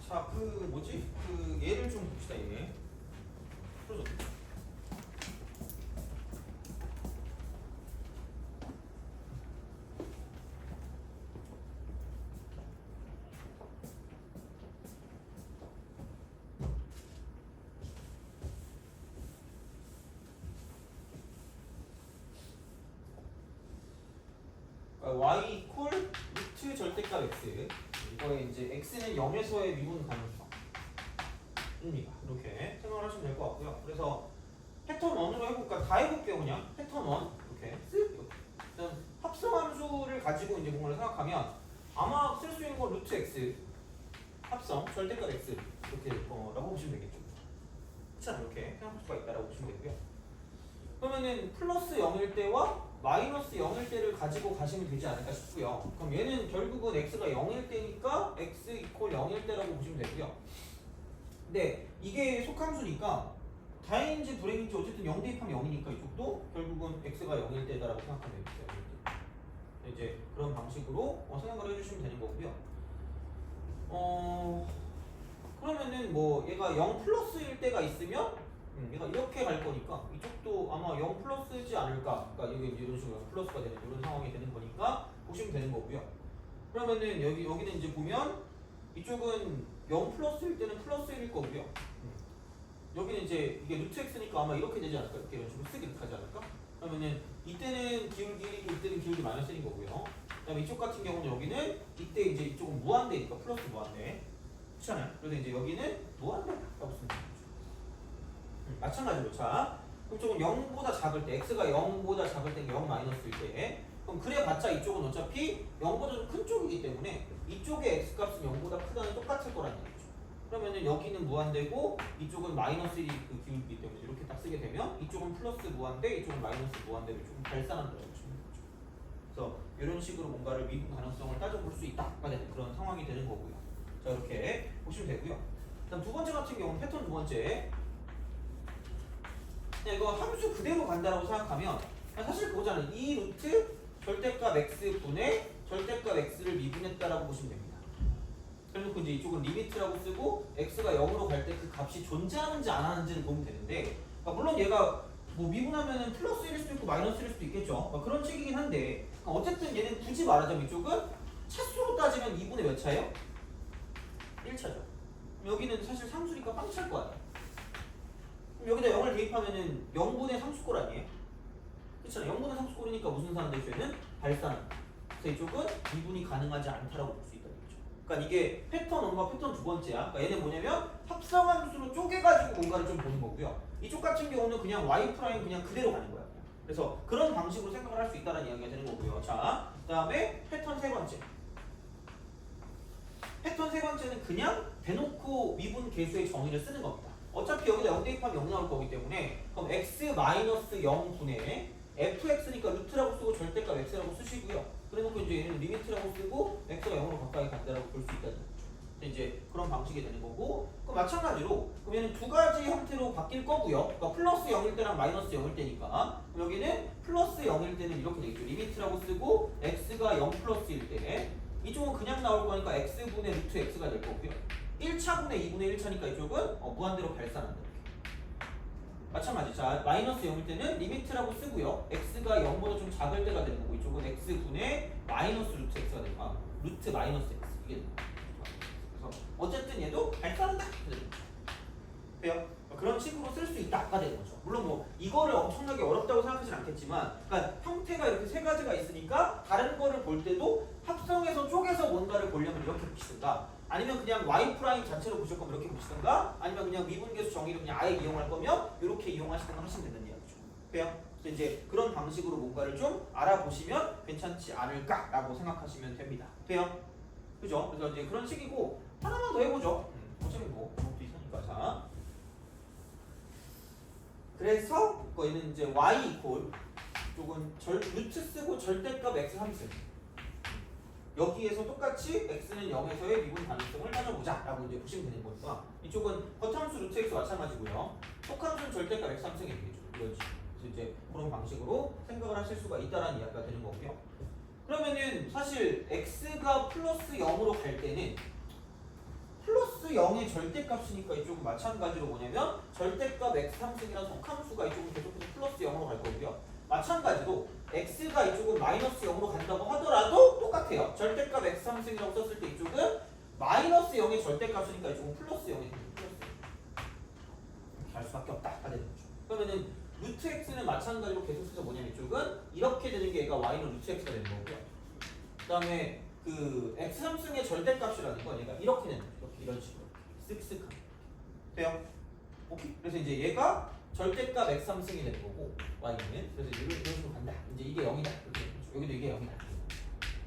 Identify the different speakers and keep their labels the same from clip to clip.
Speaker 1: 자, 그 뭐지? 그 얘를 좀 봅시다. 얘. 풀어줘. y 이퀄 루트 절대값 x. 이거에 이제 x는 0에서의 미분 가능성입니다. 이렇게 생각을 하시면 될 것 같고요. 그래서 패턴 1으로 해볼까? 다 해볼게요. 그냥 패턴 1 이렇게 쓱. 일단 합성함수를 가지고 이제 뭔가를 생각하면 아마 쓸 수 있는 건 루트 x 합성 절대값 x 이렇게 될 거라고 보시면 되겠죠. 그렇잖아요. 이렇게 생각할 수가 있다라고 보시면 되고요. 그러면은 플러스 0일 때와 마이너스 0일 때를 가지고 가시면 되지 않을까 싶고요. 그럼 얘는 결국은 x가 0일 때니까 x 이퀄 0일 때라고 보시면 되고요. 근데 이게 속함수니까 다행인지 불행인지 어쨌든 0 대입하면 0이니까 이쪽도 결국은 x가 0일 때다라고 생각하면 되겠어요. 이제 그런 방식으로 생각을 해주시면 되는 거고요. 그러면은 뭐 얘가 0 플러스일 때가 있으면 얘가 이렇게 갈 거니까 이쪽도 아마 0 플러스지 않을까. 그러니까 여기 이런 식으로 0 플러스가 되는 이런 상황이 되는 거니까 보시면 되는 거고요. 그러면은 여기는 이제 보면 이쪽은 0 플러스일 때는 플러스 1일 거고요. 여기는 이제 이게 루트 x니까 아마 이렇게 되지 않을까? 이렇게 이런 식으로 쓰기 이렇게 하지 않을까? 그러면은 이때는 기울기 1이고 이때는 기울기 마이너스 1인 거고요. 그다음에 이쪽 같은 경우는 여기는 이때 이제 이쪽은 무한대니까 플러스 무한대. 그렇잖아요. 그래서 이제 여기는 무한대라고 쓰면 되죠. 마찬가지로 자, 그럼 이쪽은 0보다 작을 때 x가 0보다 작을 때 0 마이너스일 때 그럼 그래봤자 이쪽은 어차피 0보다 좀 큰 쪽이기 때문에 이쪽의 x값은 0보다 크다는 똑같을 거라는 얘기죠. 그러면은 여기는 무한대고 이쪽은 마이너스 1이 그 기울기 때문에 이렇게 딱 쓰게 되면 이쪽은 플러스 무한대 이쪽은 마이너스 무한대로 조금 발산한다고 보시면 되죠. 그래서 이런 식으로 뭔가를 미분 가능성을 따져볼 수 있다가 되는 그런 상황이 되는 거고요. 자, 이렇게 보시면 되고요. 그다음 두 번째 같은 경우는 패턴 두 번째. 이거 함수 그대로 간다라고 생각하면 사실 그거잖아요. 이 루트 절대값 x 분의 절대값 x를 미분했다라고 보시면 됩니다. 그래서 이제 이쪽은 리미트라고 쓰고 x가 0으로 갈 때 그 값이 존재하는지 안 하는지를 보면 되는데 그러니까 물론 얘가 뭐 미분하면은 플러스 1일 수도 있고 마이너스 1일 수도 있겠죠. 그런 식이긴 한데 어쨌든 얘는 굳이 말하자면 이쪽은 차수로 따지면 2분의 몇 차예요? 1차죠. 여기는 사실 상수니까 빵차일 거 아니에요. 여기다 0을 대입하면은 0분의 상수꼴 아니에요? 그렇잖아요. 0분의 상수꼴이니까 무슨 사는데 저희는 발산한다. 그래서 이쪽은 미분이 가능하지 않다라고 볼 수 있다는 거죠. 그러니까 이게 패턴 1과 패턴 두 번째야. 그러니까 얘는 뭐냐면 합성함수로 쪼개가지고 뭔가를 좀 보는 거고요. 이쪽 같은 경우는 그냥 y 프라임 그냥 그대로 가는 거야. 그래서 그런 방식으로 생각을 할 수 있다는 이야기가 되는 거고요. 자, 그다음에 패턴 세 번째. 패턴 세 번째는 그냥 대놓고 미분 계수의 정의를 쓰는 겁니다. 어차피 여기다 0 대입하면 0 나올 거기 때문에 그럼 x-0분의 fx니까 루트라고 쓰고 절대값 x라고 쓰시고요. 그래놓고 이제 얘는 리미트라고 쓰고 x가 0으로 가까이 간다라고 볼 수 있다는 거죠. 이제 그런 방식이 되는 거고 그럼 마찬가지로 그럼 얘는 두 가지 형태로 바뀔 거고요. 그러니까 플러스 0일 때랑 마이너스 0일 때니까 여기는 플러스 0일 때는 이렇게 되겠죠. 리미트라고 쓰고 x가 0 플러스일 때 이쪽은 그냥 나올 거니까 x분의 루트 x가 될 거고요. 1차분의 2분의 1차니까 이쪽은 무한대로 발산한다. 마찬가지. 자, 마이너스 0일 때는 리미트라고 쓰고요. x가 0보다 좀 작을 때가 되는 거고 이쪽은 x분의 마이너스 루트 x가 되는 거야. 루트 마이너스 x 이게 되는 거야. 그래서 어쨌든 얘도 발산한다. 돼요? 그런 식으로 쓸 수 있다가 되는 거죠. 물론 뭐 이거를 엄청나게 어렵다고 생각하진 않겠지만 그러니까 형태가 이렇게 세 가지가 있으니까 다른 거를 볼 때도 합성해서 쪼개서 뭔가를 보려면 이렇게 보시든가 아니면 그냥 y 프라임 자체로 보실 거면 이렇게 보시든가 아니면 그냥 미분계수 정의를 그냥 아예 이용할 거면 이렇게 이용하시든가 하시면 된다는 이야기죠. 돼요? 그래서 이제 그런 방식으로 뭔가를 좀 알아보시면 괜찮지 않을까라고 생각하시면 됩니다. 돼요? 그죠? 그래서 이제 그런 식이고 하나만 더 해보죠. 어차피 뭐 그것도 있으니까. 자, 그래서 얘는 이제 y 이퀄 쪽은 루트 쓰고 절대값 x 함수 여기에서 똑같이 x는 0에서의 미분 가능성을 따져보자 라고 이제 보시면 되는 거니까 이쪽은 겉함수 루트 x 마찬가지고요. 속함수는 절대값 x 함수가 되겠죠. 그렇지. 그래서 이제 그런 방식으로 생각을 하실 수가 있다라는 이야기가 되는 거고요. 그러면은 사실 x가 플러스 0으로 갈 때는 플러스 0의 절대값이니까 이쪽은 마찬가지로 뭐냐면 절대값 x 함수이란 속함수가 이쪽은 계속해서 플러스 0으로 갈 거고요. 마찬가지로 x가 이쪽은 마이너스 0으로 간다고 하더라도 똑같아요. 절대값 x 함수이라고 썼을 때 이쪽은 마이너스 0의 절대값이니까 이쪽은 플러스 0이 되는 플러스 0. 이렇게 할 수밖에 없다가 되는 거죠. 그러면은 루트 x는 마찬가지로 계속해서 뭐냐면 이쪽은 이렇게 되는 게 얘가 y는 루트 x가 되는 거고요. 그 다음에 그 x 함수의 절대값이라는 건 얘가 이렇게 되는 거죠. 이렇게 이런 식으로 쓱쓱한 돼요? 오케이. 그래서 이제 얘가 절대값 x 함수이 되는 거고 y는 그래서 이런 식으로 간다. 이제 이게 0이다. 이렇게 되는 거죠. 여기도 이게 0이다.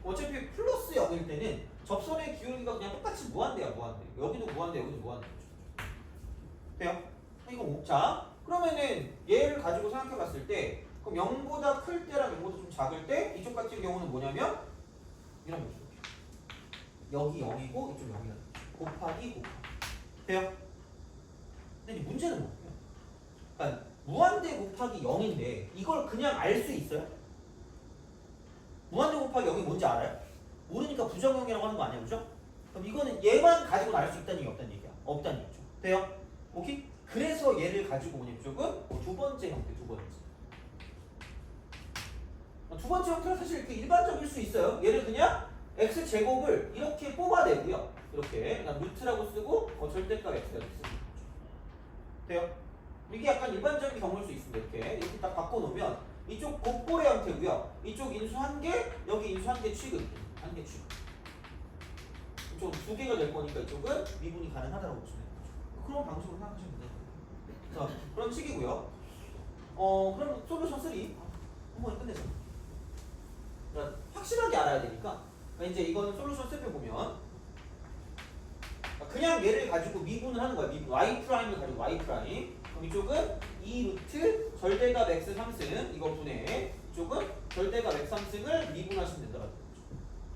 Speaker 1: 어차피 플러스 0일 때는 접선의 기울기가 그냥 똑같이 무한대야 무한대. 여기도 무한대 여기도 무한대. 돼요? 이거 뭐? 자 그러면은 얘를 가지고 생각해 봤을 때 그럼 0보다 클 때랑 0보다 좀 작을 때 이쪽 같은 경우는 뭐냐면 이런 거죠. 여기 0이고 이쪽 0이다. 곱하기 돼요? 근데 이제 문제는 뭐예요? 그러니까 무한대 곱하기 0인데 이걸 그냥 알 수 있어요? 무한대 곱하기 0이 뭔지 알아요? 모르니까 부정형이라고 하는 거 아니야, 그죠? 그럼 이거는 얘만 가지고는 알 수 있다는 얘기 없다는 얘기야. 없다는 얘기죠. 돼요? 오케이? 그래서 얘를 가지고 오는 이쪽은 두 번째 형태, 두 번째. 두 번째 형태는 사실 이렇게 일반적일 수 있어요. 얘를 그냥 x 제곱을 이렇게 뽑아내고요. 이렇게 그냥 루트라고 쓰고 절대값 x라고 쓰는 거죠. 돼요? 이게 약간 일반적인 경우일 수 있습니다. 이렇게 딱 바꿔놓으면 이쪽 곱볼의 형태고요. 이쪽 인수 1개, 여기 인수 1개 취급. 1개 취급. 이쪽 2개가 될 거니까 이쪽은 미분이 가능하다고 보시면 되는 거죠. 그런 방식으로 생각하시면 돼요. 자, 그런 식이고요. 그럼 솔루션 3 한번 끝내자. 그러니까 확실하게 알아야 되니까 이제 이거는 솔루션 3를 보면 그냥 얘를 가지고 미분을 하는 거야. 미분 y 프라임을 가지고 y 프라임. 그럼 이쪽은 2 루트 절대값 x 3승 이거 분해. 이쪽은 절대값 x 3승을 미분하시면 된다는 거죠.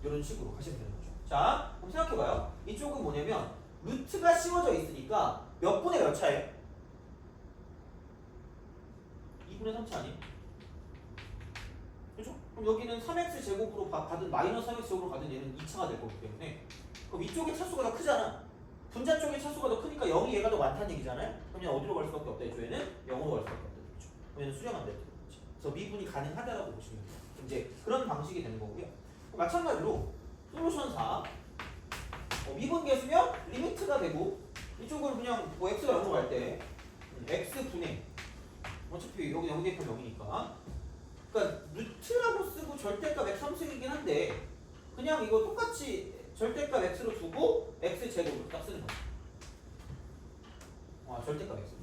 Speaker 1: 이런 식으로 하시면 되는 거죠. 자, 그럼 생각해봐요. 이쪽은 뭐냐면 루트가 씌워져 있으니까 몇 분의 몇 차예요? 2분의 3차 아니에요? 그렇죠? 그럼 여기는 3x 제곱으로 받은 마이너스 3x 제곱으로 받은 얘는 2차가 될 거기 때문에 그럼 이쪽의 차수가 더 크잖아. 분자 쪽의 차수가 더 크니까 0이 얘가 더 많다는 얘기잖아요. 그러면 어디로 갈 수밖에 없다. 이쪽에는 0으로 갈 수밖에 없다. 그렇죠? 그러면 수렴 안 된다. 그래서 미분이 가능하다라고 보시면 돼요. 이제 그런 방식이 되는 거고요. 마찬가지로 솔루션 4 미분 계수면 리미트가 되고 이쪽은 그냥 뭐 x가 0으로 갈 때 x 분의 어차피 여기 0 대입하면 0이니까 그러니까 루트라고 쓰고 절대값 x 3승이긴 한데 그냥 이거 똑같이 절대값 x로 두고 x 제곱으로 딱 쓰는 거죠. 절대값 x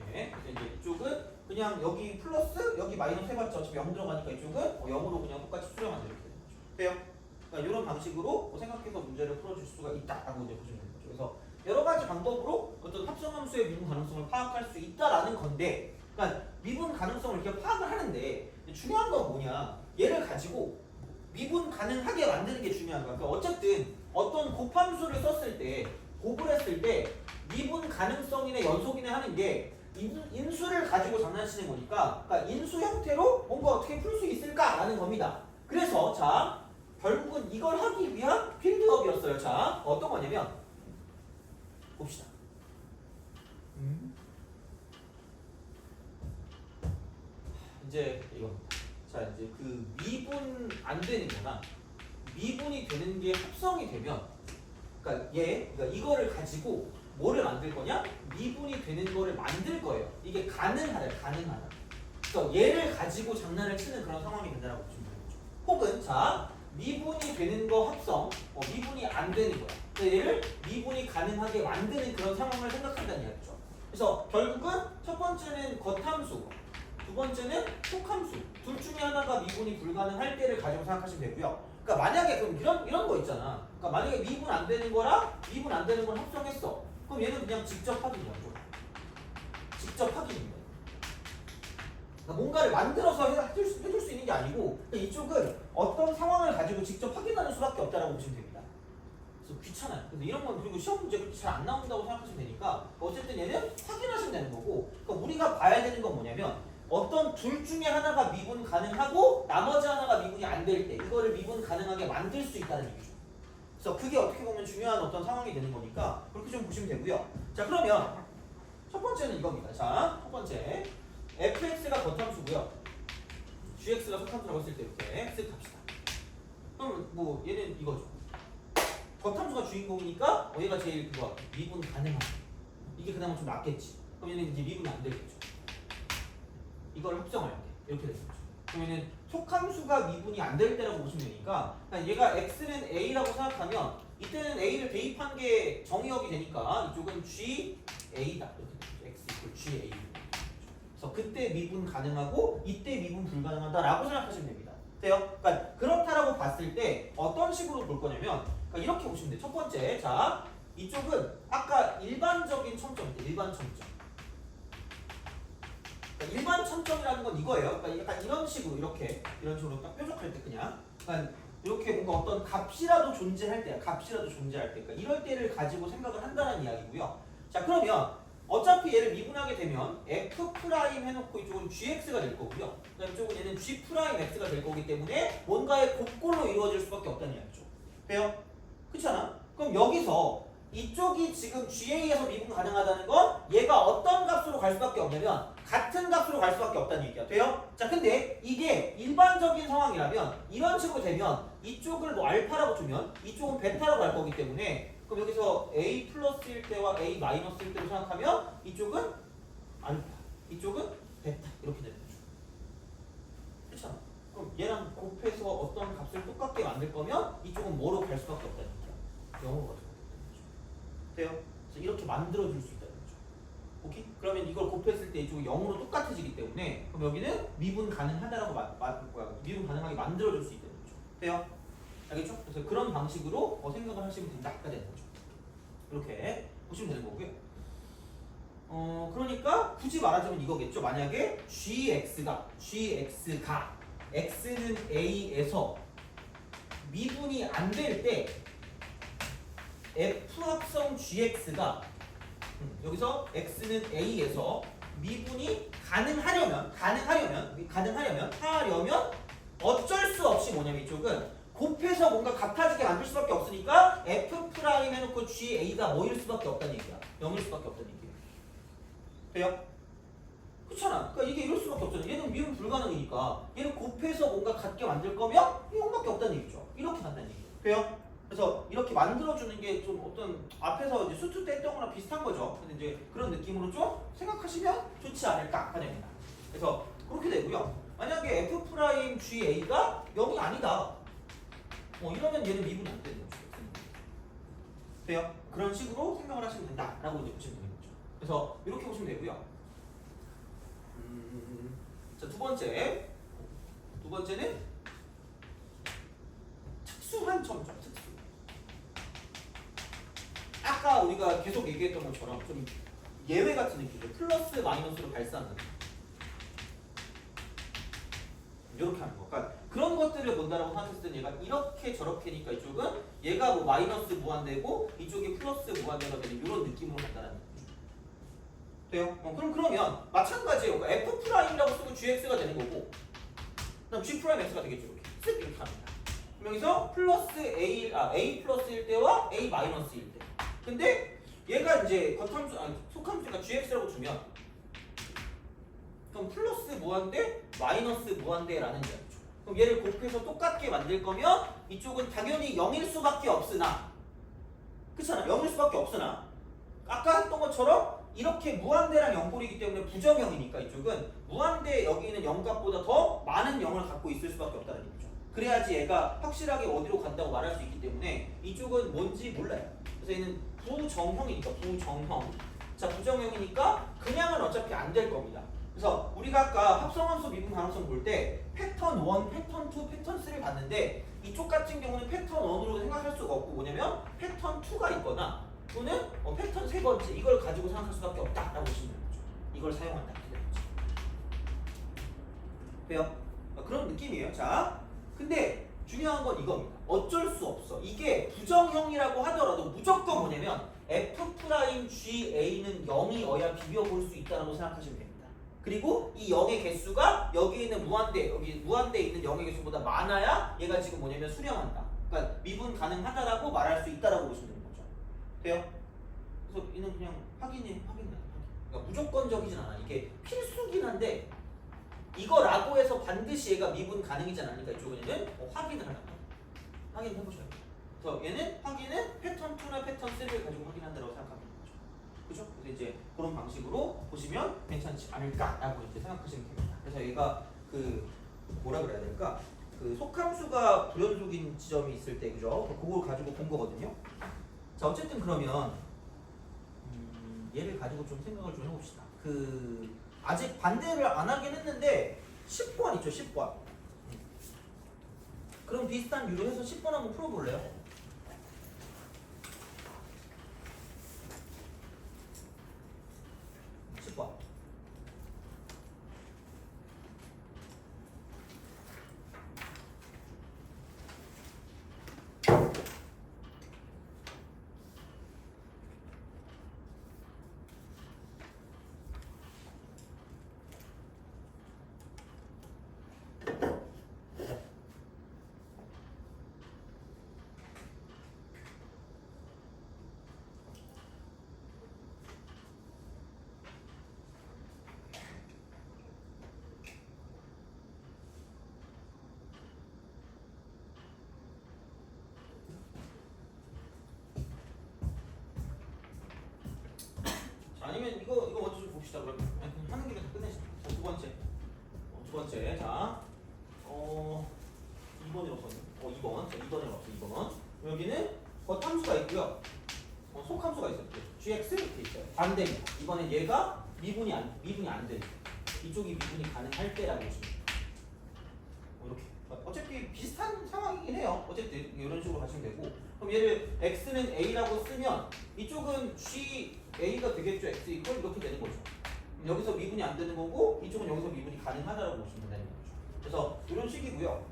Speaker 1: 이렇게. 그래서 이제 이쪽은 그냥 여기 플러스 여기 마이너스 해봤자 어차피 0 들어가니까 이쪽은 0으로 그냥 똑같이 수렴하면 이렇게 되는 거죠. 돼요? 그러니까 이런 방식으로 생각해서 문제를 풀어줄 수가 있다라고 이제 보시면 되는 거죠. 그래서 여러 가지 방법으로 어떤 합성함수의 미분 가능성을 파악할 수 있다라는 건데, 그러니까 미분 가능성을 이렇게 파악을 하는데 중요한 건 뭐냐? 얘를 가지고 미분 가능하게 만드는 게 중요한 거야. 그러니까 어쨌든 어떤 곱함수를 썼을 때, 곱을 했을 때 미분 가능성이네 연속이네 하는 게 인수를 가지고 장난치는 거니까, 그러니까 인수 형태로 뭔가 어떻게 풀 수 있을까라는 겁니다. 그래서 자 결국은 이걸 하기 위한 필드업이었어요. 자 어떤 거냐면 봅시다. 이제 이거 자 이제 그 미분 안 되는 거나 미분이 되는 게 합성이 되면 그러니까 그러니까 이거를 가지고 뭐를 만들 거냐? 미분이 되는 거를 만들 거예요. 이게 가능하다. 그래서 얘를 가지고 장난을 치는 그런 상황이 된다고 보시면 되는 거죠. 혹은 자 미분이 되는 거 합성, 미분이 안 되는 거야. 그래서 얘를 미분이 가능하게 만드는 그런 상황을 생각한다는 이야기죠. 그래서 결국은 첫 번째는 겉함수, 두 번째는 속함수. 둘 중에 하나가 미분이 불가능할 때를 가지고 생각하시면 되고요. 그러니까 만약에 그럼 이런 거 있잖아. 그러니까 만약에 미분 안 되는 거랑 미분 안 되는 걸 합성했어. 그럼 얘는 그냥 직접 확인이야. 직접 확인입니다. 그러니까 뭔가를 만들어서 해줄 수 있는 게 아니고 이쪽은 어떤 상황을 가지고 직접 확인하는 수밖에 없다라고 보시면 됩니다. 그래서 귀찮아요. 그래서 이런 건 그리고 시험 문제 그렇게 잘 안 나온다고 생각하시면 되니까 어쨌든 얘는 확인하시면 되는 거고, 그러니까 우리가 봐야 되는 건 뭐냐면 어떤 둘 중에 하나가 미분 가능하고 나머지 하나가 미분이 안 될 때 이거를 미분 가능하게 만들 수 있다는 얘기죠. 그래서 그게 어떻게 보면 중요한 어떤 상황이 되는 거니까 그렇게 좀 보시면 되고요. 자, 그러면 첫 번째는 이겁니다. 자, 첫 번째 fx가 겉함수고요. gx가 속함수라고 했을 때 이렇게 쓱 합시다. 그럼 뭐 얘는 이거죠. 겉함수가 주인공이니까 얘가 제일 그거 미분 가능하다. 이게 그나마 좀 낫겠지. 그럼 얘는 이제 미분이 안 되겠죠. 이걸 합성할 때 이렇게 되는 거죠. 그러면은 속함수가 미분이 안 될 때라고 보시면 되니까 얘가 x는 a라고 생각하면 이때는 a를 대입한 게 정의역이 되니까 이쪽은 gA다 이렇게 되죠. x GA. 그래서 그때 미분 가능하고 이때 미분 불가능하다라고 생각하시면 됩니다. 돼요? 그러니까 그렇다라고 봤을 때 어떤 식으로 볼 거냐면 그러니까 이렇게 보시면 돼요. 첫 번째, 자 이쪽은 아까 일반적인 첨점인데 일반 첨점. 그러니까 일반 첨점이라는 건 이거예요. 그러니까 약간 이런 식으로 이런 식으로 딱 뾰족할 때 그냥 그러니까 이렇게 뭔가 어떤 값이라도 존재할 때, 그러니까 이럴 때를 가지고 생각을 한다는 이야기고요. 자, 그러면 어차피 얘를 미분하게 되면 f 프라임 해놓고 이쪽은 gx가 될 거고요. 그다음 이쪽은 얘는 g 프라임 x가 될 거기 때문에 뭔가의 곡골로 이루어질 수밖에 없다는 이야기죠. 돼요? 그렇지 않아? 그럼 여기서 이쪽이 지금 GA에서 미분 가능하다는 건 얘가 어떤 값으로 갈 수밖에 없냐면 같은 값으로 갈 수밖에 없다는 얘기야. 돼요? 자, 근데 이게 일반적인 상황이라면 이런 식으로 되면 이쪽을 뭐 알파라고 주면 이쪽은 베타라고 갈 거기 때문에 그럼 여기서 A 플러스일 때와 A 마이너스일 때로 생각하면 이쪽은 알파, 이쪽은 베타 이렇게 되는 거죠. 그렇잖아. 그럼 얘랑 곱해서 어떤 값을 똑같게 만들 거면 이쪽은 뭐로 갈 수밖에 없다는 얘기야. 0으로 가죠. 돼요? 그래서 이렇게 만들어줄 수 있다는 거죠. 오케이? 그러면 이걸 곱했을 때 이쪽이 0으로 똑같아지기 때문에 그럼 여기는 미분 가능하다라고 미분 가능하게 만들어줄 수 있다는 거죠. 돼요? 알겠죠? 그래서 그런 방식으로 생각을 하시면 된다가 되는 거죠. 이렇게 보시면 되는 거고요. 그러니까 굳이 말하자면 이거겠죠. 만약에 gx가 x는 a에서 미분이 안 될 때 f 합성 gx가 여기서 x는 a에서 미분이 가능하려면 어쩔 수 없이 뭐냐면 이쪽은 곱해서 뭔가 같아지게 만들 수밖에 없으니까 f 프라임 해놓고 ga가 뭐일 수밖에 없다는 얘기야. 0일 수밖에 없다는 얘기야. 돼요? 그렇잖아. 그러니까 이게 이럴 수밖에 없잖아. 얘는 미분 불가능이니까 얘는 곱해서 뭔가 같게 만들 거면 0밖에 없다는 얘기죠. 이렇게 간다는 얘기예요. 돼요? 그래서 이렇게 만들어주는 게 좀 어떤 앞에서 이제 수트 때 했던 거랑 비슷한 거죠. 근데 이제 그런 느낌으로 좀 생각하시면 좋지 않을까 됩니다. 그래서 그렇게 되고요. 만약에 f 프라임 ga가 0이 아니다. 이러면 얘는 미분이 안 되는 거죠. 돼요? 그런 식으로 생각을 하시면 된다라고 이제 보시면 되는 거죠. 그래서 이렇게 보시면 되고요. 자, 두 번째는 특수한 첨점. 아까 우리가 계속 얘기했던 것처럼 좀 예외 같은 느낌이죠. 플러스 마이너스로 발산하는 이렇게 하는 거. 그러니까 그런 것들을 본다라고 생각했을 때 얘가 이렇게 저렇게니까 이쪽은 얘가 뭐 마이너스 무한대고 이쪽이 플러스 무한대가 되는 이런 느낌으로 간다는 거죠. 돼요? 그러면 마찬가지예요. 그러니까 f 프라임이라고 쓰고 gx가 되는 거고, 그다음 g 프라임 x가 되겠죠. 이렇게 합니다. 그럼 여기서 플러스 a 플러스일 때와 a 마이너스일 때. 근데 얘가 이제 속함수가 gx라고 주면 그럼 플러스 무한대 마이너스 무한대라는 이야기죠. 그럼 얘를 곱해서 똑같게 만들 거면 이쪽은 당연히 0일 수밖에 없으나, 그렇잖아. 0일 수밖에 없으나 아까 했던 것처럼 이렇게 무한대랑 0꼴이기 때문에 부정형이니까 이쪽은 무한대 여기 있는 0값보다 더 많은 0을 갖고 있을 수밖에 없다는 얘기죠. 그래야지 얘가 확실하게 어디로 간다고 말할 수 있기 때문에 이쪽은 뭔지 몰라요. 그래서 얘는 부정형이니까 부정형. 자, 부정형이니까 그냥은 어차피 안 될 겁니다. 그래서 우리가 아까 합성함수 미분 가능성 볼 때 패턴 1, 패턴 2, 패턴 3를 봤는데 이쪽 같은 경우는 패턴 1으로 생각할 수가 없고 뭐냐면 패턴 2가 있거나 또는 패턴 세 번째 이걸 가지고 생각할 수밖에 없다라고 보시면 되는 거죠. 이걸 사용한다. 돼요? 그런 느낌이에요. 자, 근데 중요한 건 이겁니다. 어쩔 수 없어. 이게 부정형이라고 하더라도 무조건 뭐냐면 f'ga는 0이어야 비벼볼 수 있다고 생각하시면 됩니다. 그리고 이 0의 개수가 여기 있는 여기 무한대에 있는 0의 개수보다 많아야 얘가 지금 뭐냐면 수렴한다. 그러니까 미분 가능하다라고 말할 수 있다라고 보시면 되는 거죠. 돼요? 그래서 얘는 그냥 확인. 그러니까 무조건적이진 않아. 이게 필수긴 한데 이거라고 해서 반드시 얘가 미분 가능이지 않으니까 이쪽에는 확인을 하는 거야. 확인을 해보셔야 돼요. 그래서 얘는 확인은 패턴 2나 패턴 3를 가지고 확인한다고 생각하면 되는 거죠. 그죠? 그래서 이제 그런 방식으로 보시면 괜찮지 않을까라고 이제 생각하시면 됩니다. 그래서 얘가 그 뭐라 그래야 될까? 그 속함수가 불연속인 지점이 있을 때 그죠? 그걸 가지고 본 거거든요. 자 어쨌든 그러면 얘를 가지고 좀 생각을 좀 해봅시다. 그 아직 반대를 안 하긴 했는데 10번 있죠, 10번. 그럼 비슷한 유로 해서 10번 한번 풀어볼래요? 10번. 아니면 이거 먼저 좀 봅시다. 그럼 하는 김에 다 끝내시죠. 자, 두 번째. 자, 2번이라고 썼네. 2번. 자, 2번이라고 썼어. 2번. 여기는 겉함수가 있고요. 속함수가 있어요. gx 이렇게 있어요. 반대입니다. 이번엔 얘가 미분이 안 돼. 이쪽이 미분이 가능할 때라고 보시면 돼요. 이렇게. 어차피 비슷한 상황이긴 해요. 어쨌든 이런 식으로 가시면 되고. 그럼 얘를 x는 a라고 쓰면 이쪽은 ga가 되겠죠. x 이퀄 이렇게 되는 거죠. 여기서 미분이 안 되는 거고 이쪽은 여기서 미분이 가능하다라고 보시면 되는 거죠. 그래서 이런 식이고요.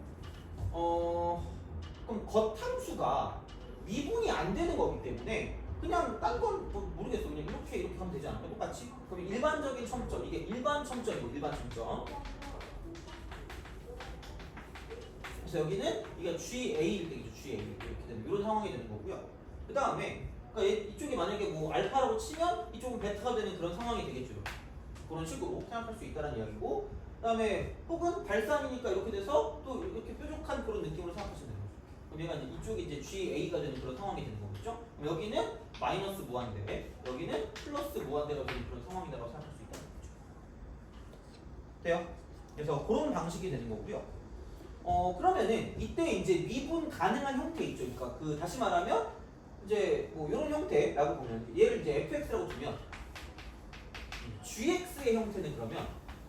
Speaker 1: 그럼 겉함수가 미분이 안 되는 거기 때문에 그냥 딴 건 모르겠어. 그냥 이렇게 하면 되지 않을까? 똑같이? 그럼 일반적인 첨점 이게 일반 첨점이고 일반 첨점. 그래서 여기는 이게 GA일 때겠죠. GA 이렇게 되는 이런 상황이 되는 거고요. 그 다음에 그러니까 이쪽이 만약에 뭐 알파라고 치면 이쪽은 베타가 되는 그런 상황이 되겠죠. 그런 식으로 생각할 수 있다는 이야기고, 그 다음에 혹은 발산이니까 이렇게 돼서 또 이렇게 뾰족한 그런 느낌으로 생각하시면 되는 거죠. 그럼 얘가 이제 이쪽이 이제 GA가 되는 그런 상황이 되는 거겠죠. 그럼 여기는 마이너스 무한대, 여기는 플러스 무한대가 되는 그런 상황이라고 생각할 수 있다는 거죠. 돼요? 그래서 그런 방식이 되는 거고요. 그러면은 이때 이제 미분 가능한 형태 있죠. 그러니까 그 다시 말하면 이제 뭐 이런 형태라고 보면 얘를 이제 fx라고 두면 gx의 형태는 그러면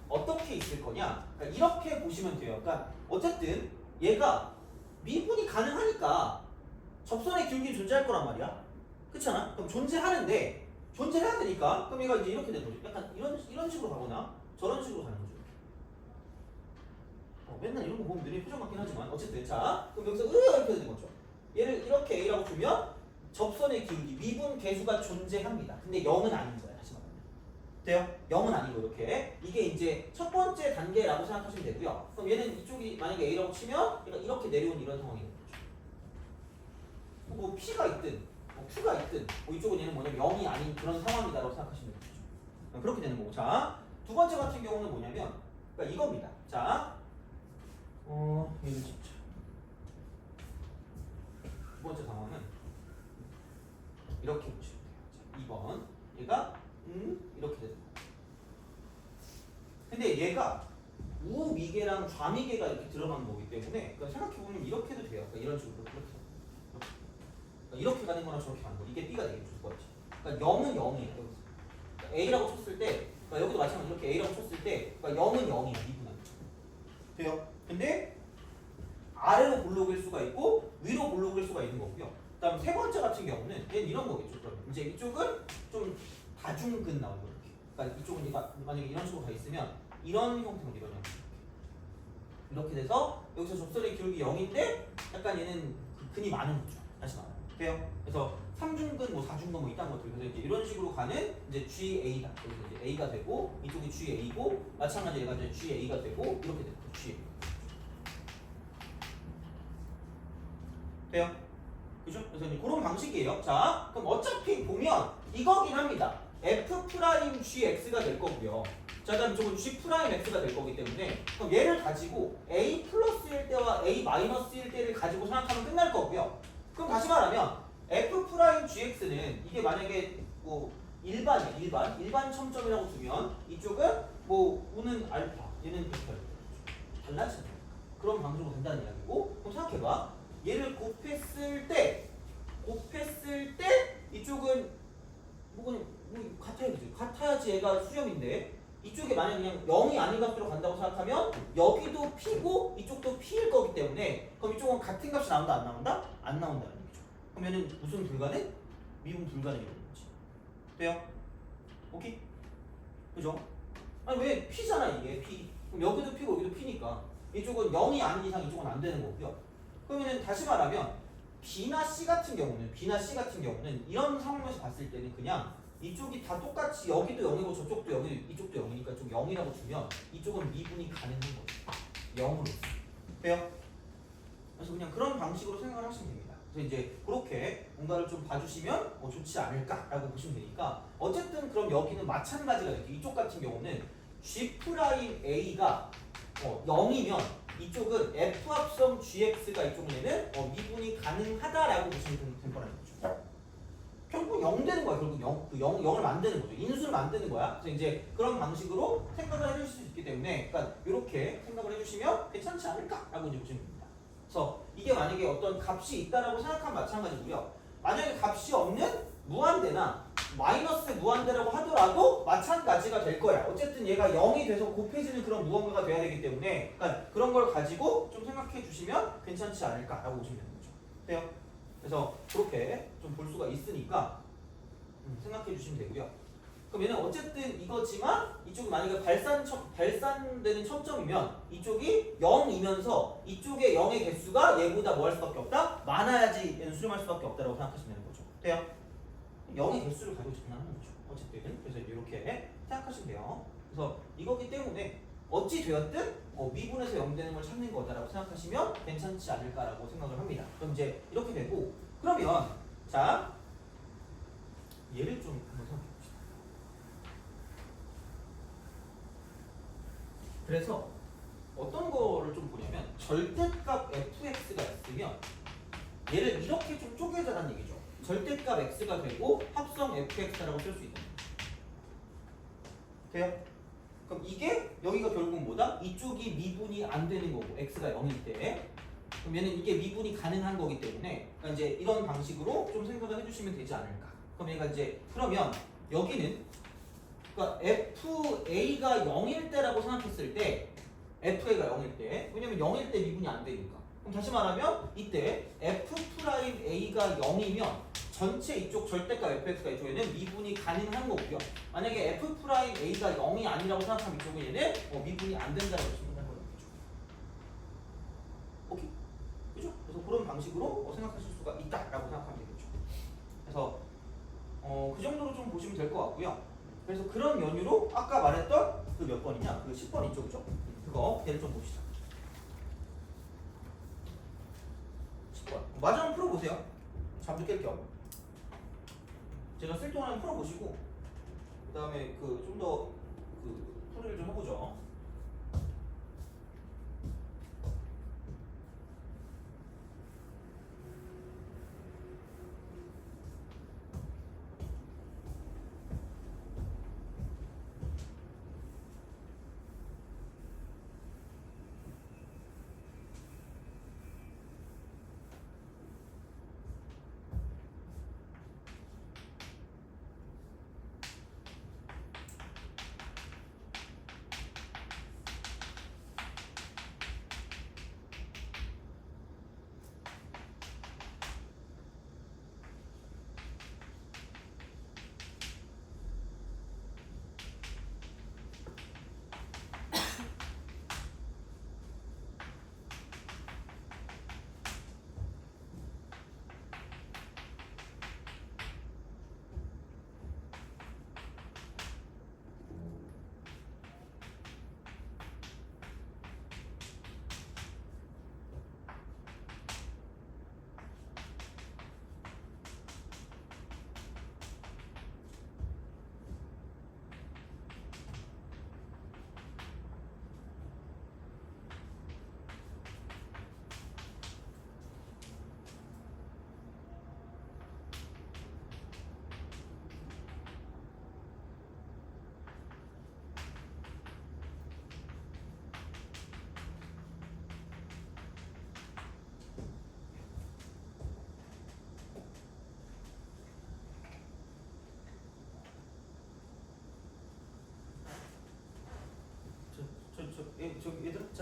Speaker 1: 어떻게 있을 거냐? 그러니까 이렇게 보시면 돼요. 그러니까 어쨌든 얘가 미분이 가능하니까 접선의 기울기 존재할 거란 말이야. 그렇지 않아? 그럼 존재하는데 존재해야 되니까 그럼 얘가 이제 이렇게 되는 거죠. 약간 이런 식으로 가거나 저런 식으로 가는 거죠. 맨날 이런 거 보면 느린 표정 같긴 하지만 어쨌든 자 그럼 여기서 이렇게 되는 거죠. 얘를 이렇게 A라고 두면 접선의 기울기 미분 계수가 존재합니다. 근데 0은 아닌 거야. 다시 말하면 돼요? 0은 아니고 이렇게 이게 이제 첫 번째 단계라고 생각하시면 되고요. 그럼 얘는 이쪽이 만약에 A라고 치면 얘가 이렇게 내려온 이런 상황이 되는 거죠. 뭐 P가 있든 뭐 Q가 있든 뭐 이쪽은 얘는 뭐냐면 0이 아닌 그런 상황이다라고 생각하시면 되는 거죠. 그렇게 되는 거고 자 두 번째 같은 경우는 뭐냐면 그러니까 이겁니다. 자 얘를 찍자. 두 번째 상황은 이렇게 보시면 돼요. 자, 2번. 얘가 이렇게 되는 거예요. 근데 얘가 우미계랑 좌미계가 이렇게 들어가는 거기 때문에 그러니까 생각해보면 이렇게 해도 돼요. 그러니까 이런 식으로 그러니까 이렇게 가는 거나 저렇게 가는 거. 이게 B가 되겠죠. 두 번째. 그러니까 0은 0이에요. 그러니까 A라고 쳤을 때 그러니까 여기도 마찬가지로 이렇게 A라고 쳤을 때 그러니까 0은 0이에요. 미분은. 돼요? 근데 아래로 볼록일 수가 있고 위로 볼록일 수가 있는 거고요. 그다음 세 번째 같은 경우는 얘는 이런 거겠죠. 그러면 이제 이쪽은 좀 다중근 나오고 이렇게. 그러니까 이쪽은 얘가 만약에 이런 식으로 가 있으면 이런 형태로 이런 형태. 이렇게 돼서 여기서 접선의 기울기 0인데 약간 얘는 그 근이 많은 거죠. 다시 말하면 돼요. 그래서 3중근, 뭐 4중근 뭐 이딴 것들 그래서 이제 이런 식으로 가는 이제 GA다. 그래서 이제 A가 되고 이쪽이 GA고 마찬가지로 얘가 이제 GA가 되고 이렇게 되는 거죠. GA. 돼요? 그죠? 그래서 이제 그런 방식이에요. 자, 그럼 어차피 보면 이거긴 합니다. f 프라임 gx가 될 거고요. 자, 그다음 이쪽은 g 프라임 x가 될 거기 때문에 그럼 얘를 가지고 a 플러스일 때와 a 마이너스일 때를 가지고 생각하면 끝날 거고요. 그럼 다시 말하면 f 프라임 gx는 이게 만약에 뭐 일반이야, 일반 첨점이라고 두면 이쪽은 뭐 우는 알파, 얘는 베타 달라지는 그런 방식으로 된다는 이야기고. 그럼 생각해봐. 얘를 곱했을 때 이쪽은 뭐 같아야지. 같아야지 얘가 수렴인데 이쪽에 만약 그냥 0이 아닌 값으로 간다고 생각하면 여기도 p고 이쪽도 p일 거기 때문에 그럼 이쪽은 같은 값이 나온다 안 나온다? 안 나온다는 얘기죠. 그러면은 무슨 불가능? 미분 불가능이 되는 거지. 돼요? 오케이? 그죠? 아니 왜 p잖아 이게 p. 그럼 여기도 p고 여기도 p니까 이쪽은 0이 아닌 이상 이쪽은 안 되는 거고요. 그러면은 다시 말하면 B나 C 같은 경우는 이런 상황에서 봤을 때는 그냥 이쪽이 다 똑같이 여기도 0이고 저쪽도 0이고 이쪽도 0이니까 좀 0이라고 주면 이쪽은 미분이 가능한 거죠. 0으로. 돼요? 그래서 그냥 그런 방식으로 생각을 하시면 됩니다. 그래서 이제 그렇게 뭔가를 좀 봐주시면 좋지 않을까라고 보시면 되니까 어쨌든 그럼 여기는 마찬가지가 되죠. 이쪽 같은 경우는 G 프라임 A가 0이면 이쪽은 f 합성 gx가 이쪽에는 미분이 가능하다라고 보시면 될 거라는 거죠. 결국 0 되는 거야. 결국 0을 만드는 거죠. 인수를 만드는 거야. 그래서 이제 그런 방식으로 생각을 해주실 수 있기 때문에, 그러니까 이렇게 생각을 해주시면 괜찮지 않을까라고 이제 보시면 됩니다. 그래서 이게 만약에 어떤 값이 있다라고 생각하면 마찬가지고요. 만약에 값이 없는 무한대나 마이너스 무한대라고 하더라도 마찬가지가 될 거야. 어쨌든 얘가 0이 돼서 곱해지는 그런 무언가가 돼야 되기 때문에 그러니까 그런 걸 가지고 좀 생각해 주시면 괜찮지 않을까라고 보시면 되는 거죠. 돼요? 그래서 그렇게 좀 볼 수가 있으니까 생각해 주시면 되고요. 그럼 얘는 어쨌든 이거지만 이쪽 만약에 발산되는 첨점이면 이쪽이 0이면서 이쪽에 0의 개수가 얘보다 뭐 할 수밖에 없다? 많아야지 얘는 수렴할 수밖에 없다라고 생각하시면 되는 거죠. 돼요? 0의 개수를 가지고 장난하는 거죠. 어쨌든 그래서 이렇게 생각하시면 돼요. 그래서 이거기 때문에 어찌 되었든 미분에서 0 되는 걸 찾는 거다라고 생각하시면 괜찮지 않을까라고 생각을 합니다. 그럼 이제 이렇게 되고 그러면 자 얘를 좀 한번 생각해 봅시다. 그래서 어떤 거를 좀 보냐면 절대값 fx가 있으면 얘를 이렇게 좀 쪼개자는 얘기죠. 절대값 x가 되고 합성 fx라고 쓸 수 있는 거죠. 돼요? 그럼 이게 여기가 결국은 뭐다? 이쪽이 미분이 안 되는 거고 x가 0일 때 그럼 얘는 이게 미분이 가능한 거기 때문에 그러니까 이제 이런 방식으로 좀 생각을 해주시면 되지 않을까. 그럼 얘가 이제 그러면 여기는 그러니까 FA가 0일 때라고 생각했을 때 FA가 0일 때 왜냐면 0일 때 미분이 안 되니까 그럼 다시 말하면 이때 F'A가 0이면 전체 이쪽 절대값 fx가 이쪽에는 미분이 가능한 거고요. 만약에 F'A가 0이 아니라고 생각하면 이쪽에는 미분이 안 된다고 보시면 되는 거죠. 오케이? 그죠? 그래서 그런 방식으로 생각하실 수가 있다라고 생각하면 되겠죠. 그래서 그 정도로 좀 보시면 될 것 같고요. 그래서 그런 연유로 아까 말했던 그 몇 번이냐? 그 10번 있죠, 그죠? 그거 얘를 좀 봅시다. 10번. 마저 풀어보세요. 잠도 깰 겸. 제가 쓸 동안 풀어보시고 그 다음에 그 좀 더 그 풀이를 좀 해보죠.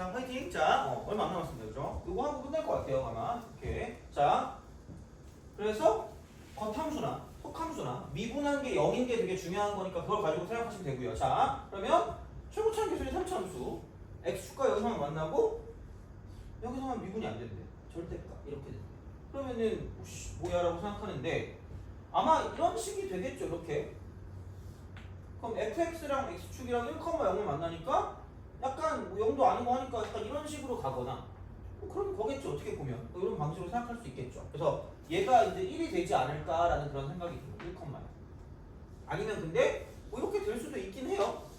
Speaker 1: 자, 화이팅. 자, 얼마 안 남았습니다. 그죠? 이거 하고 끝날 것 같아요, 아마. 이렇게. 자, 그래서 겉함수나 속함수나 미분한 게 0인 게 되게 중요한 거니까 그걸 가지고 생각하시면 되고요. 자, 그러면 최고차원 계수의 3차함수 x축과 여기서만 만나고 여기서만 미분이 안 된대. 절대값 이렇게 된대. 그러면은 뭐야 라고 생각하는데 아마 이런 식이 되겠죠. 이렇게. 그럼 fx랑 x축이랑 1,0을 만나니까 약간 뭐 0도 아니고 하니까 약간 이런 식으로 가거나 그럼 거겠죠. 어떻게 보면 이런 방식으로 생각할 수 있겠죠. 그래서 얘가 이제 1이 되지 않을까라는 그런 생각이 듭니다. 1,0 아니면 근데 뭐 이렇게 될 수도 있긴 해요.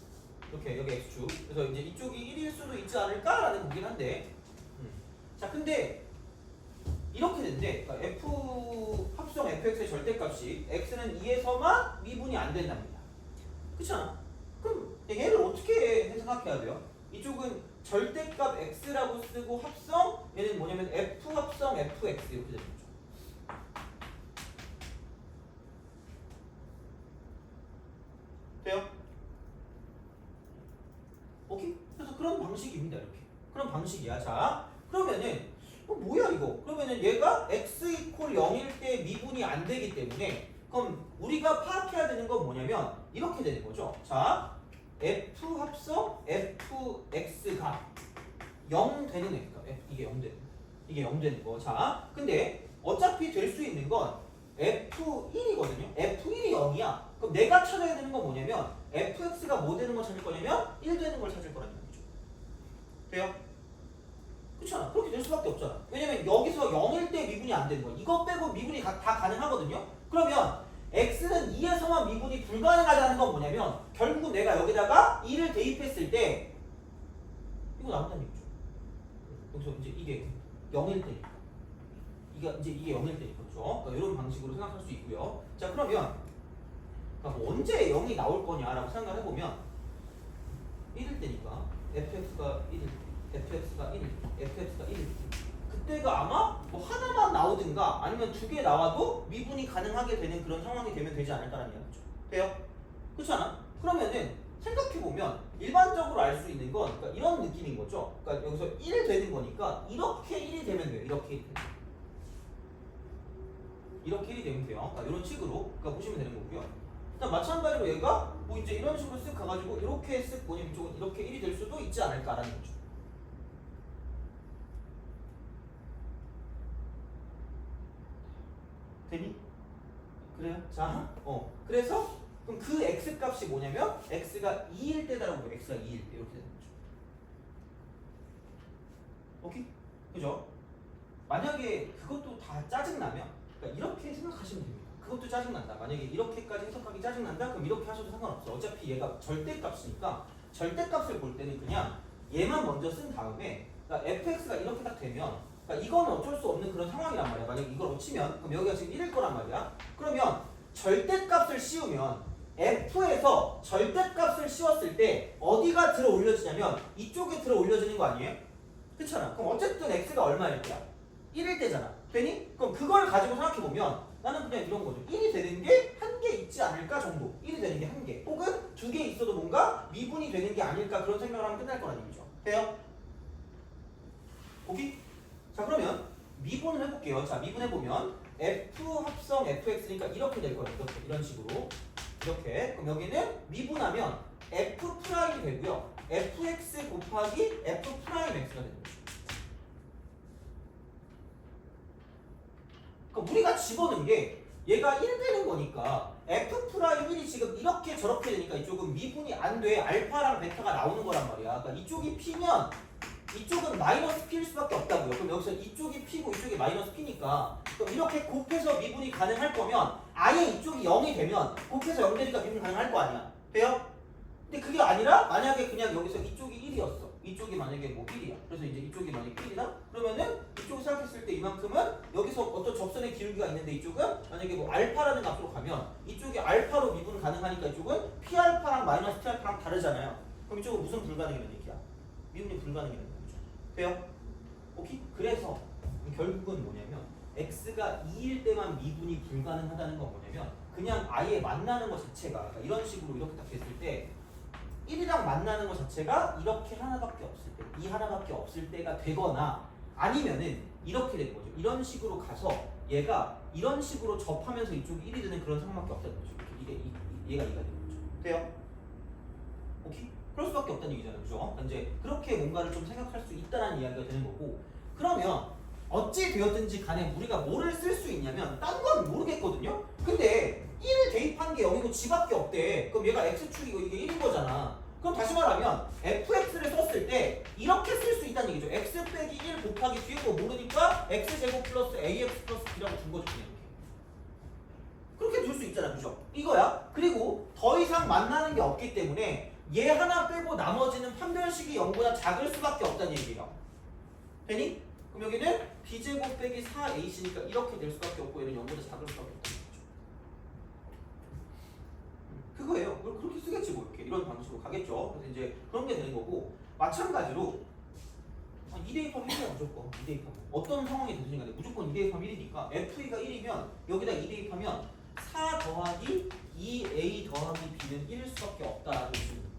Speaker 1: 이렇게 여기 x축. 그래서 이제 이쪽이 1일 수도 있지 않을까라는 거긴 한데 자 근데 이렇게 된대. 그러니까 f 합성 fx의 절대값이 x는 2에서만 미분이 안 된답니다. 그렇잖아. 그럼 얘를 어떻게 생각해야 돼요? 이쪽은 절대값 x라고 쓰고 합성 얘는 뭐냐면 f 합성 fx 이렇게 되는 거죠. 돼요? 오케이? 그래서 그런 방식입니다. 이렇게. 그런 방식이야. 자, 그러면은 뭐야 이거? 그러면은 얘가 x 이퀄 0일 때 미분이 안 되기 때문에 그럼 우리가 파악해야 되는 건 뭐냐면 이렇게 되는 거죠. 자, f 합성 fx가 0 되는 애니까 이게 0 되는 이게 0 되는 거. 자, 근데 어차피 될 수 있는 건 f1이거든요. f1이 0이야. 그럼 내가 찾아야 되는 건 뭐냐면 fx가 뭐 되는 걸 찾을 거냐면 1 되는 걸 찾을 거라는 거죠. 돼요? 그렇잖아. 그렇게 될 수밖에 없잖아. 왜냐면 여기서 0일 때 미분이 안 되는 거야. 이거 빼고 미분이 다 가능하거든요. 그러면 x는 2에서만 미분이 불가능하다는 건 뭐냐면 결국은 내가 여기다가 2를 대입했을 때 이거 나온다는 얘기죠. 여기서 이제 이게 0일 때니까 이게 0일 때니까 그렇죠. 그러니까 이런 방식으로 생각할 수 있고요. 자 그러면 그러니까 언제 0이 나올 거냐라고 생각을 해보면 1일 때니까 fx가 1일 때 fx가 1일 때 fx가 1일 때 그때가 아마 뭐 하나만 나오든가 아니면 2개 나와도 미분이 가능하게 되는 그런 상황이 되면 되지 않을까라는 얘기죠. 돼요? 그렇잖아? 그러면은 생각해보면 일반적으로 알 수 있는 건 그러니까 이런 느낌인 거죠. 그러니까 여기서 1 되는 거니까 이렇게 1이 되면 돼요. 이렇게 1이 되면 이렇게 1이 되면 돼요. 그러니까 이런 식으로 그러니까 보시면 되는 거고요. 일단 마찬가지로 얘가 뭐 이제 이런 식으로 쓱 가가지고 이렇게 쓱 보면 이쪽은 이렇게 1이 될 수도 있지 않을까라는 거죠. 되니? 그래요? 자, 그래서 그럼 그 x 값이 뭐냐면 x가 2일 때다라고 해요. x가 2일 때 이렇게 되는 거죠. 오케이? 그죠? 만약에 그것도 다 짜증나면 그러니까 이렇게 생각하시면 됩니다. 그것도 짜증난다. 만약에 이렇게까지 해석하기 짜증난다? 그럼 이렇게 하셔도 상관없어. 어차피 얘가 절대값이니까 절대값을 볼 때는 그냥 얘만 먼저 쓴 다음에 그러니까 fx가 이렇게 딱 되면 그러니까 이거는 어쩔 수 없는 그런 상황이란 말이야. 만약에 이걸 놓치면 그럼 여기가 지금 1일 거란 말이야. 그러면 절대값을 씌우면 f에서 절대값을 씌웠을 때 어디가 들어 올려지냐면 이쪽에 들어 올려지는 거 아니에요? 그렇잖아. 그럼 어쨌든 x가 얼마일 때야? 1일 때잖아. 되니? 그럼 그걸 가지고 생각해보면 나는 그냥 이런 거죠. 1이 되는 게 한 개 있지 않을까 정도. 1이 되는 게 한 개. 혹은 2개 있어도 뭔가 미분이 되는 게 아닐까 그런 생각을 하면 끝날 거라는 얘기죠. 돼요? 오케이? 자 그러면 미분을 해볼게요. 자 미분해보면 f 합성 fx니까 이렇게 될 거예요. 이렇게 이런 식으로 이렇게. 그럼 여기는 미분하면 f 프라임이 되고요. fx 곱하기 f 프라임 x가 되는 거죠. 그럼 우리가 집어넣은 게 얘가 1 되는 거니까 f 프라임 1이 지금 이렇게 저렇게 되니까 이쪽은 미분이 안 돼. 알파랑 베타가 나오는 거란 말이야. 그러니까 이쪽이 p면 이쪽은 마이너스 p일 수밖에 없다고요. 그럼 여기서 이쪽이 p고 이쪽이 마이너스 p니까 그럼 이렇게 곱해서 미분이 가능할 거면 아예 이쪽이 0이 되면 곱해서 0 되니까 미분 가능할 거 아니야. 돼요? 근데 그게 아니라 만약에 그냥 여기서 이쪽이 1이었어. 이쪽이 만약에 뭐 1이야. 그래서 이제 이쪽이 만약에 1이다? 그러면은 이쪽을 생각했을 때 이만큼은 여기서 어떤 접선의 기울기가 있는데 이쪽은 만약에 뭐 알파라는 값으로 가면 이쪽이 알파로 미분 가능하니까 이쪽은 P알파랑 마이너스 T알파랑 다르잖아요. 그럼 이쪽은 무슨 불가능이라는 얘기야? 미분이 불가능이라는 거죠. 돼요? 오케이? 그래서 결국은 뭐냐면 x가 2일 때만 미분이 불가능하다는 건 뭐냐면 그냥 아예 만나는 것 자체가 그러니까 이런 식으로 이렇게 딱 됐을 때 1이랑 만나는 것 자체가 이렇게 하나밖에 없을 때 이 하나밖에 없을 때가 되거나 아니면은 이렇게 되는 거죠. 이런 식으로 가서 얘가 이런 식으로 접하면서 이쪽이 1이 되는 그런 상황밖에 없다는 거죠. 얘가 2가 되는 거죠. 돼요? 오케이? 그럴 수밖에 없다는 얘기잖아요. 그죠? 이제 그렇게 뭔가를 좀 생각할 수 있다는 이야기가 되는 거고 그러면 어찌 되었든지 간에 우리가 뭐를 쓸 수 있냐면 딴 건 모르겠거든요? 근데 1을 대입한 게 0이고 g밖에 없대. 그럼 얘가 x축이고 이게 1인 거잖아. 그럼 다시 말하면 fx를 썼을 때 이렇게 쓸 수 있다는 얘기죠. x 빼기 1 곱하기 뒤에 거 모르니까 x제곱 플러스 ax 플러스 b라고 준 거죠. 그냥 그렇게 줄 수 있잖아. 그죠? 이거야. 그리고 더 이상 만나는 게 없기 때문에 얘 하나 빼고 나머지는 판별식이 0보다 작을 수밖에 없다는 얘기예요. 되니? 그럼 여기는 b제곱 빼기 4ac니까 이렇게 될 수밖에 없고 얘는 0보다 작을 수밖에 없다는 거죠. 그거예요. 그렇게 쓰겠지 뭐 이렇게 이런 방식으로 가겠죠. 그래서 이제 그런 게 되는 거고 마찬가지로 2 대입하면 1이야 무조건. 2 대입하면 어떤 상황이 되든지 간에 무조건 2 대입하면 1이니까 FE가 1이면 여기다 2 대입하면 4 더하기 2A 더하기 B는 1일 수밖에 없다라고 보시면 되죠.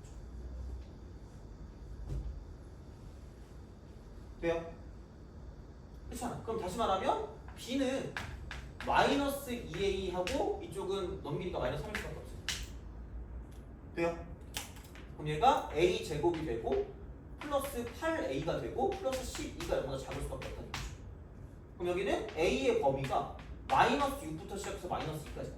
Speaker 1: 돼요? 그렇잖아. 그럼 다시 말하면 B는 마이너스 2A하고 이쪽은 넘기니까 마이너스 3일 수밖에 없어요. 돼요? 그럼 얘가 A 제곱이 되고 플러스 8A가 되고 플러스 12가 0보다 작을 수밖에 없다는 거죠. 그럼 여기는 A의 범위가 마이너스 6부터 시작해서 마이너스 2까지.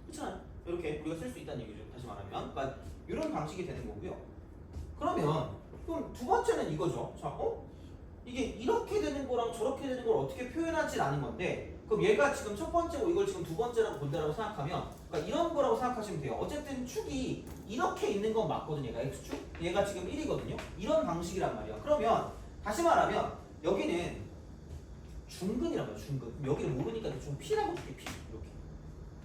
Speaker 1: 그렇잖아요. 이렇게 우리가 쓸 수 있다는 얘기죠. 다시 말하면 그러니까 이런 방식이 되는 거고요. 그러면 그럼 두 번째는 이거죠. 자, 이게 이렇게 되는 거랑 저렇게 되는 걸 어떻게 표현하지 않은 건데 그럼 얘가 지금 첫 번째고 이걸 지금 두 번째라고 본다라고 생각하면 그러니까 이런 거라고 생각하시면 돼요. 어쨌든 축이 이렇게 있는 건 맞거든요. 얘가 x축. 얘가 지금 1이거든요. 이런 방식이란 말이야. 그러면 다시 말하면 여기는 중근이란 말이야. 중근. 여기를 모르니까 대충 p라고 줄게. p. 이렇게.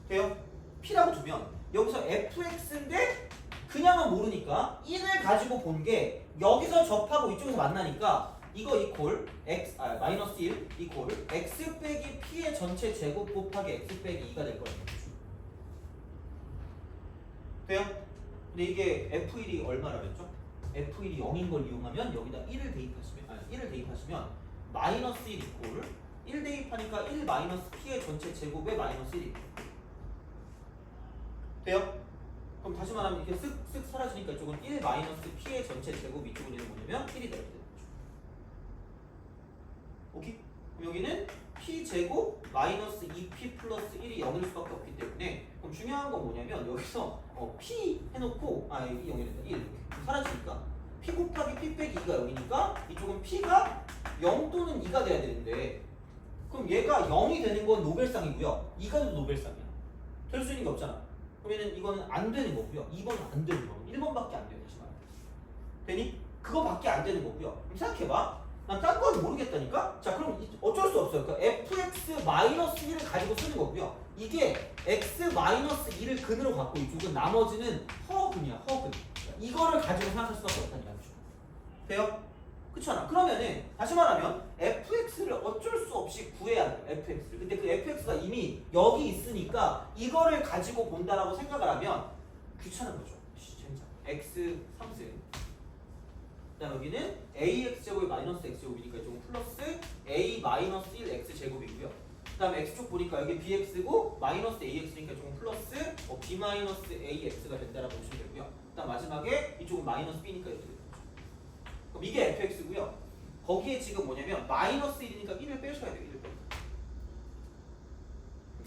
Speaker 1: 돼요? p라고 두면 여기서 fx인데 그냥은 모르니까 1을 가지고 본 게 여기서 접하고 이쪽에서 만나니까 이거 이퀄 마이너스 1 이퀄 x 빼기 p의 전체 제곱 곱하기 x 빼기 2가 될 거예요. 돼요? 근데 이게 f1이 얼마라 그랬죠? f1이 0인 걸 이용하면 여기다 1을 대입하시면 마이너스 1 이퀄 1 대입하니까 1 마이너스 p의 전체 제곱에 마이너스 1이 돼요? 그럼 다시 말하면 이렇게 쓱쓱 사라지니까 이쪽은 1 마이너스 p의 전체 제곱이 이쪽은 뭐냐면 1이 돼요. 오케이? 그럼 여기는 p제곱 마이너스 2p 플러스 1이 0일 수밖에 없기 때문에 그럼 중요한 건 뭐냐면 여기서 p 해놓고 이 0이 된다. 1 이렇게 사라지니까 p 곱하기 p 빼기 2가 0이니까 이쪽은 p가 0 또는 2가 돼야 되는데 그럼 얘가 0이 되는 건 노벨상이고요. 2가 돼도 노벨상이야. 될 수 있는 게 없잖아. 그러면은 이거는 안 되는 거고요. 2번은 안 되는 거고 1번밖에 안 돼요. 다시 말해. 되니? 그거밖에 안 되는 거고요. 그럼 생각해봐. 난 딴 건 모르겠다니까? 자, 그럼 어쩔 수 없어요. 그러니까 fx-1을 가지고 쓰는 거고요. 이게 x-2를 근으로 갖고 이쪽은 나머지는 허근이야, 허근. 이거를 가지고 생각할 수밖에 없다는 얘기죠. 돼요? 그렇잖아. 그러면은 다시 말하면 fx를 어쩔 수 없이 구해야 돼요. fx를. 근데 그 fx가 이미 여기 있으니까 이거를 가지고 본다라고 생각을 하면 귀찮은 거죠. 진짜. x 3승. 그다음 여기는 ax제곱이 마이너스 x제곱이니까 이쪽은 플러스 a 마이너스 1 x제곱이고요. 그다음 x쪽 보니까 여기 bx고 마이너스 ax니까 이쪽은 플러스 b 마이너스 ax가 된다라고 보시면 되고요. 그다음 마지막에 이쪽은 마이너스 b니까 이렇게 됩니다. 그럼 이게 fx고요. 거기에 지금 뭐냐면 마이너스 1이니까 1을 빼셔야 돼요.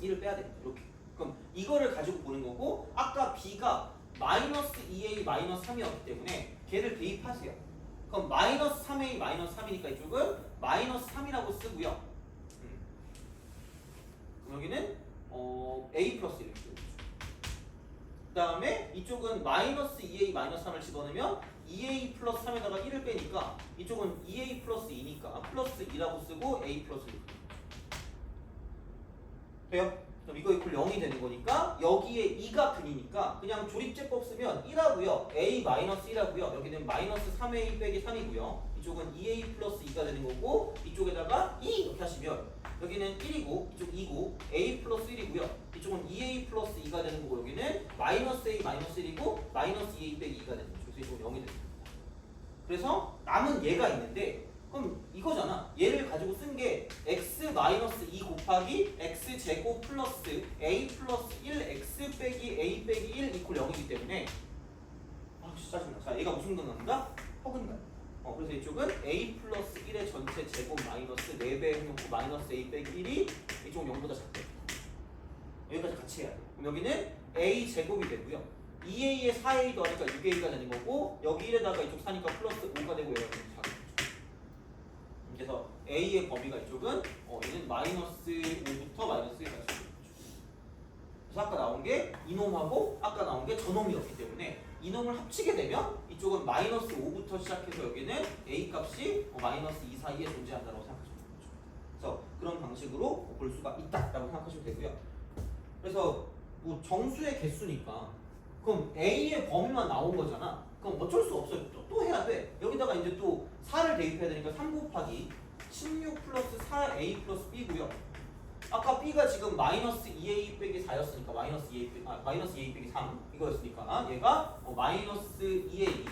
Speaker 1: 1을 빼야 됩니다. 이렇게. 그럼 이거를 가지고 보는 거고 아까 b가 마이너스 2a 마이너스 3이었기 때문에 걔를 대입하세요. 그럼 마이너스 3a 마이너스 3이니까 이쪽은 마이너스 3이라고 쓰고요. 그럼 여기는 a 플러스 1 이렇게 되죠. 그 다음에 이쪽은 마이너스 2a 마이너스 3을 집어넣으면 2a 플러스 3에다가 1을 빼니까 이쪽은 2a 플러스 2니까 플러스 2라고 쓰고 a 플러스 1 돼요? 그럼 이거 이퀄 0이 되는 거니까 여기에 2가 근이니까 그냥 조립제법 쓰면 1하고요. a 마이너스 1하고요. 여기는 마이너스 3a 빼기 3이고요. 이쪽은 2a 플러스 2가 되는 거고 이쪽에다가 2 이렇게 하시면 여기는 1이고 이쪽 2고 a 플러스 1이고요. 이쪽은 2a 플러스 2가 되는 거고 여기는 마이너스 a 마이너스 1이고 마이너스 2a 빼기 2가 되는 거죠. 그래서 이쪽은 그래서 남은 얘가 있는데 그럼 이거잖아. 얘를 가지고 쓴 게 x-2 곱하기 x제곱 플러스 a 플러스 1 x 빼기 a 빼기 1 이퀄 0이기 때문에 진짜 짜증나. 자, 얘가 무슨 근간인가? 허근간. 그래서 이쪽은 a 플러스 1의 전체 제곱 마이너스 4배 해놓고 마이너스 a 빼기 1이 이쪽은 0보다 작다. 여기까지 같이 해야 돼. 그럼 여기는 a 제곱이 되고요. 2a에 4a 더하니까 6a가 되는 거고 여기 1에다가 이쪽 4니까 플러스 5가 되고 얘가 4가 되죠. 그래서 a의 범위가 이쪽은 얘는 마이너스 5부터 마이너스 1까지 되죠. 그래서 아까 나온 게 이놈하고 아까 나온 게 저놈이었기 때문에 이놈을 합치게 되면 이쪽은 마이너스 5부터 시작해서 여기는 a 값이 마이너스 2 사이에 존재한다고 생각하시면 되죠. 그래서 그런 방식으로 볼 수가 있다라고 생각하시면 되고요. 그래서 뭐 정수의 개수니까 그럼 a의 범위만 나온 거잖아. 그럼 어쩔 수 없어요. 또 해야 돼. 여기다가 이제 또 4를 대입해야 되니까 3 곱하기 16 플러스 4a 플러스 b고요. 아까 b가 지금 마이너스 2a 빼기 4였으니까 마이너스 2a 빼기 3 이거였으니까 얘가 마이너스 2a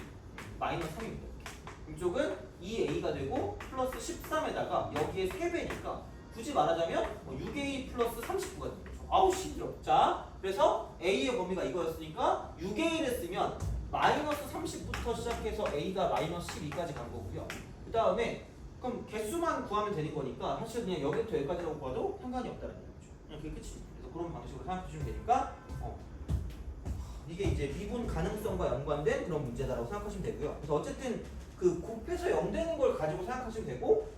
Speaker 1: 마이너스 3입니다. 이쪽은 2a가 되고 플러스 13에다가 여기에 3배니까 굳이 말하자면 6a 플러스 39가 되는 거죠. 아우 싫어. 자, 그래서 a의 범위가 이거였으니까 6a를 쓰면 마이너스 30부터 시작해서 a가 마이너스 12까지 간 거고요. 그 다음에 그럼 개수만 구하면 되는 거니까 사실 그냥 여기부터 여기까지라고 봐도 상관이 없다는 얘기죠. 그냥 그게 끝입니다. 그래서 그런 방식으로 생각해주시면 되니까 이게 이제 미분 가능성과 연관된 그런 문제다라고 생각하시면 되고요. 그래서 어쨌든 그 곱해서 0 되는 걸 가지고 생각하시면 되고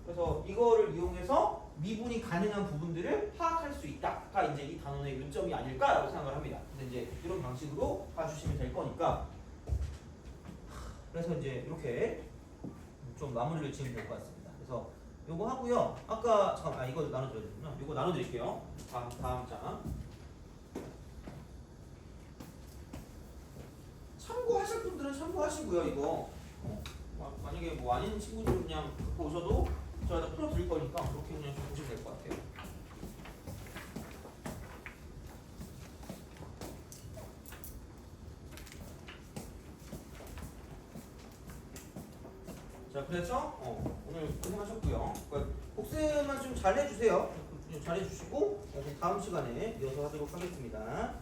Speaker 1: 그래서 이거를 이용해서 미분이 가능한 부분들을 파악할 수 있다가 이제 이 단원의 요점이 아닐까라고 생각을 합니다. 그래서 이제 이런 방식으로 봐주시면 될 거니까 그래서 이제 이렇게 좀 마무리를 지으면 될 것 같습니다. 그래서 요거 하고요. 아까 잠깐 이거 나눠드려야 되구나. 요거 나눠드릴게요. 다음 장. 참고하실 분들은 참고하시고요. 이거 만약에 뭐 아닌 친구들은 그냥 갖고 오셔도 제가 다 풀어드릴 거니까 그렇게 그냥 좀 보시면 될 것 같아요. 자, 그래서 오늘 고생하셨고요. 복습만 좀 잘 해주세요. 잘 해주시고 다음 시간에 이어서 하도록 하겠습니다.